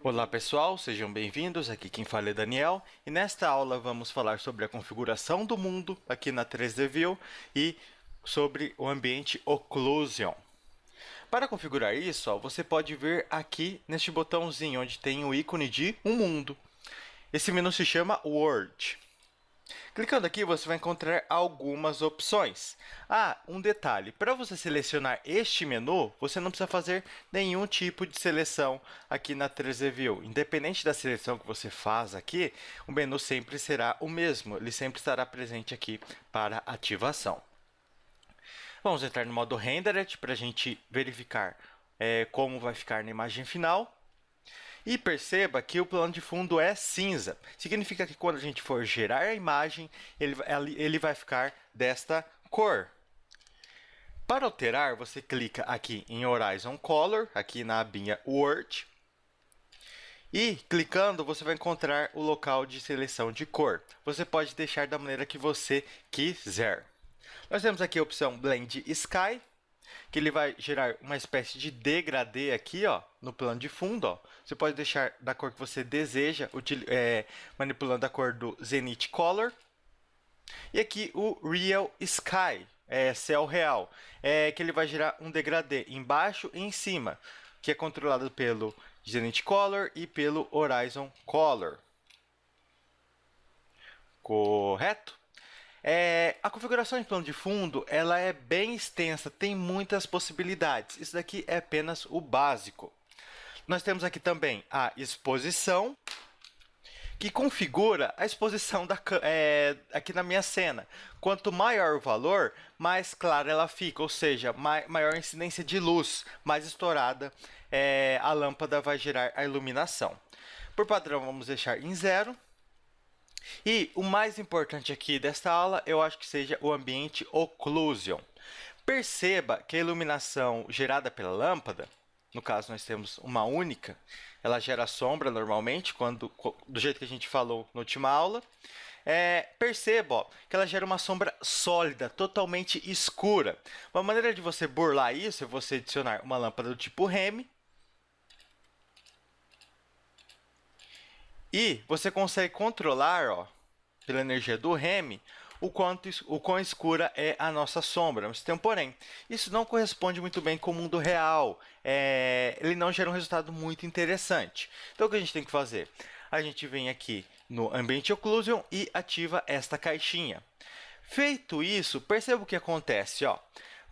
Olá pessoal, sejam bem-vindos, aqui quem fala é Daniel e nesta aula vamos falar sobre a configuração do mundo aqui na 3D View e sobre o ambiente Occlusion. Para configurar isso, você pode vir aqui neste botãozinho onde tem o ícone de um mundo. Esse menu se chama World. Clicando aqui, você vai encontrar algumas opções. Um detalhe, para você selecionar este menu, você não precisa fazer nenhum tipo de seleção aqui na 3D View. Independente da seleção que você faz aqui, o menu sempre será o mesmo, ele sempre estará presente aqui para ativação. Vamos entrar no modo Rendered para a gente verificar como vai ficar na imagem final. E perceba que o plano de fundo é cinza. Significa que quando a gente for gerar a imagem, ele vai ficar desta cor. Para alterar, você clica aqui em Horizon Color, aqui na abinha World. E clicando, você vai encontrar o local de seleção de cor. Você pode deixar da maneira que você quiser. Nós temos aqui a opção Blend Sky, que ele vai gerar uma espécie de degradê aqui, ó, no plano de fundo. Ó. Você pode deixar da cor que você deseja, manipulando a cor do Zenith Color. E aqui o Real Sky, céu real, que ele vai gerar um degradê embaixo e em cima, que é controlado pelo Zenith Color e pelo Horizon Color. Correto? A configuração de plano de fundo ela é bem extensa, tem muitas possibilidades. Isso daqui é apenas o básico. Nós temos aqui também a exposição, que configura a exposição aqui na minha cena. Quanto maior o valor, mais clara ela fica, ou seja, maior incidência de luz, mais estourada a lâmpada vai gerar a iluminação. Por padrão, vamos deixar em 0. E o mais importante aqui desta aula, eu acho que seja o ambiente Occlusion. Perceba que a iluminação gerada pela lâmpada, no caso nós temos uma única, ela gera sombra normalmente, do jeito que a gente falou na última aula. Perceba que ela gera uma sombra sólida, totalmente escura. Uma maneira de você burlar isso é você adicionar uma lâmpada do tipo REM. E você consegue controlar, ó, pela energia do REM, o quão escura é a nossa sombra. Mas tem um porém. Isso não corresponde muito bem com o mundo real. Ele não gera um resultado muito interessante. Então, o que a gente tem que fazer? A gente vem aqui no Ambiente Occlusion e ativa esta caixinha. Feito isso, perceba o que acontece. Ó.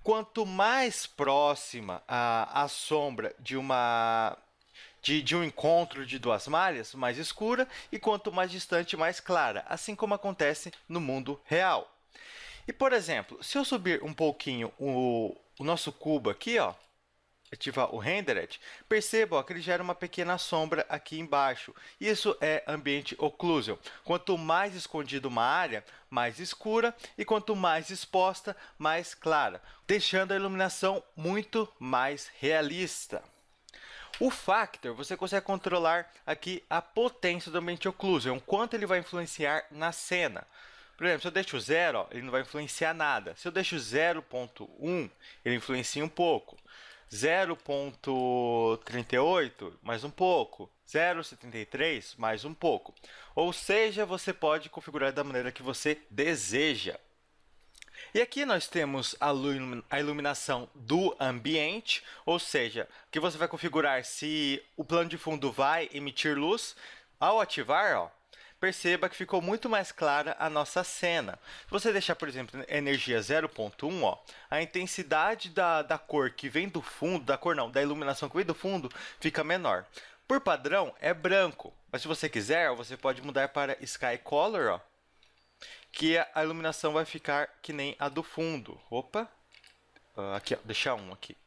Quanto mais próxima a sombra de um encontro de duas malhas, mais escura, e quanto mais distante, mais clara, assim como acontece no mundo real. E, por exemplo, se eu subir um pouquinho o nosso cubo aqui, ó, ativar o Rendered, perceba que ele gera uma pequena sombra aqui embaixo. Isso é ambiente Occlusion. Quanto mais escondido uma área, mais escura, e quanto mais exposta, mais clara, deixando a iluminação muito mais realista. O Factor, você consegue controlar aqui a potência do ambiente Occlusion, quanto ele vai influenciar na cena. Por exemplo, se eu deixo 0, ó, ele não vai influenciar nada. Se eu deixo 0.1, ele influencia um pouco. 0.38, mais um pouco. 0.73, mais um pouco. Ou seja, você pode configurar da maneira que você deseja. E aqui nós temos a iluminação do ambiente, ou seja, que você vai configurar se o plano de fundo vai emitir luz. Ao ativar, ó, perceba que ficou muito mais clara a nossa cena. Se você deixar, por exemplo, energia 0.1, ó, a intensidade da cor que vem do fundo, da iluminação que vem do fundo, fica menor. Por padrão, é branco, mas se você quiser, você pode mudar para Sky Color, ó, que a iluminação vai ficar que nem a do fundo. Opa! Aqui, ó, deixar 1 aqui.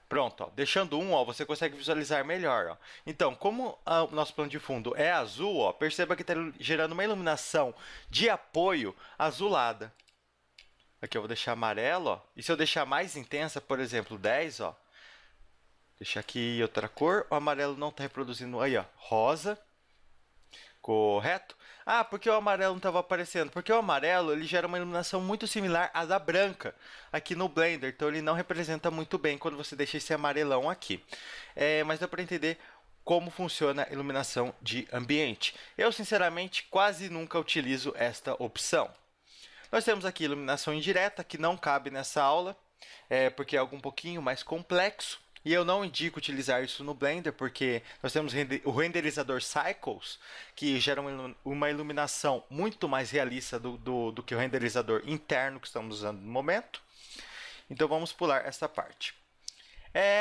Pronto, ó, deixando 1, ó, você consegue visualizar melhor. Ó. Então, como o nosso plano de fundo é azul, ó, perceba que está gerando uma iluminação de apoio azulada. Aqui eu vou deixar amarelo, ó, e se eu deixar mais intensa, por exemplo, 10, ó, deixar aqui outra cor, o amarelo não está reproduzindo, aí, ó, rosa. Correto? Porque o amarelo não estava aparecendo? Porque o amarelo ele gera uma iluminação muito similar à da branca aqui no Blender. Então, ele não representa muito bem quando você deixa esse amarelão aqui. Mas dá para entender como funciona a iluminação de ambiente. Eu, sinceramente, quase nunca utilizo esta opção. Nós temos aqui iluminação indireta, que não cabe nessa aula, porque é algo um pouquinho mais complexo. E eu não indico utilizar isso no Blender, porque nós temos o renderizador Cycles, que gera uma iluminação muito mais realista do que o renderizador interno que estamos usando no momento. Então, vamos pular essa parte.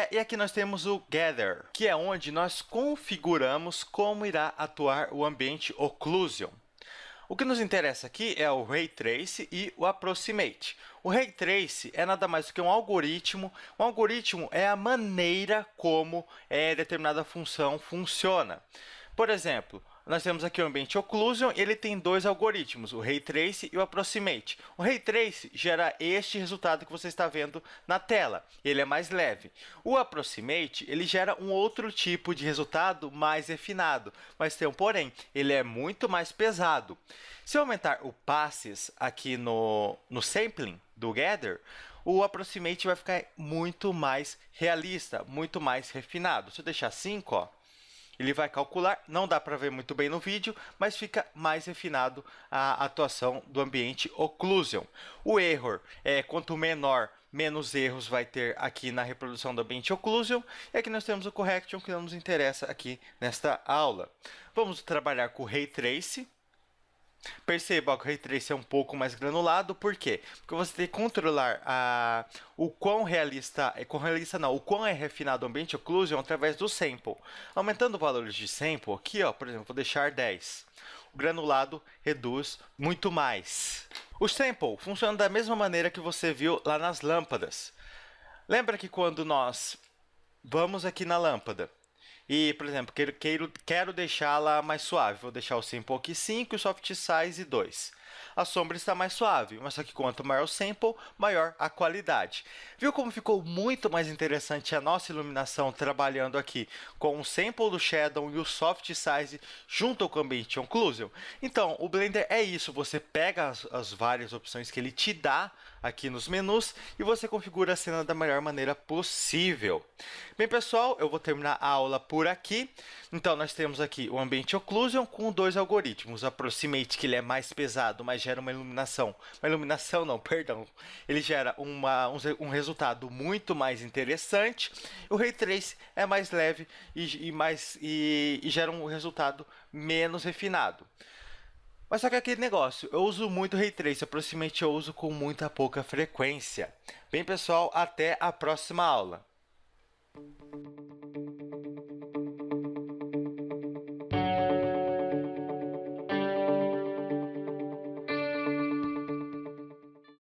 E aqui nós temos o Gather, que é onde nós configuramos como irá atuar o ambiente Occlusion. O que nos interessa aqui é o Ray Trace e o Approximate. O Ray Trace é nada mais do que um algoritmo. Um algoritmo é a maneira como determinada função funciona. Por exemplo, nós temos aqui o ambiente Occlusion, ele tem dois algoritmos, o Ray Trace e o Approximate. O Ray Trace gera este resultado que você está vendo na tela, ele é mais leve. O Approximate, ele gera um outro tipo de resultado mais refinado, mas tem um porém, ele é muito mais pesado. Se eu aumentar o passes aqui no sampling do Gather, o Approximate vai ficar muito mais realista, muito mais refinado. Se eu deixar 5, ó, ele vai calcular, não dá para ver muito bem no vídeo, mas fica mais refinado a atuação do ambiente Occlusion. O error quanto menor, menos erros vai ter aqui na reprodução do ambiente Occlusion. E aqui nós temos o Correction, que não nos interessa aqui nesta aula. Vamos trabalhar com o Ray Trace. Perceba que o Ray Trace é um pouco mais granulado, por quê? Porque você tem que controlar o quão o quão é refinado o ambiente Occlusion através do sample. Aumentando o valor de sample, aqui, ó, por exemplo, vou deixar 10. O granulado reduz muito mais. O sample funciona da mesma maneira que você viu lá nas lâmpadas. Lembra que quando nós vamos aqui na lâmpada, e, por exemplo, quero deixá-la mais suave. Vou deixar o sample aqui 5 e o soft size 2. A sombra está mais suave, mas só que quanto maior o sample, maior a qualidade. Viu como ficou muito mais interessante a nossa iluminação trabalhando aqui com o sample do Shadow e o soft size junto com o ambiente Occlusion? Então, o Blender é isso. Você pega as várias opções que ele te dá aqui nos menus e você configura a cena da melhor maneira possível. Bem, pessoal, eu vou terminar a aula por aqui. Então, nós temos aqui o ambiente Occlusion com dois algoritmos. O Approximate, que ele é mais pesado, mas gera uma iluminação. Uma iluminação não, perdão. Ele gera um resultado muito mais interessante. O Ray Trace é mais leve e gera um resultado menos refinado. Mas só que aquele negócio, eu uso muito Ray Trace, Approximate eu uso com muita pouca frequência. Bem, pessoal, até a próxima aula.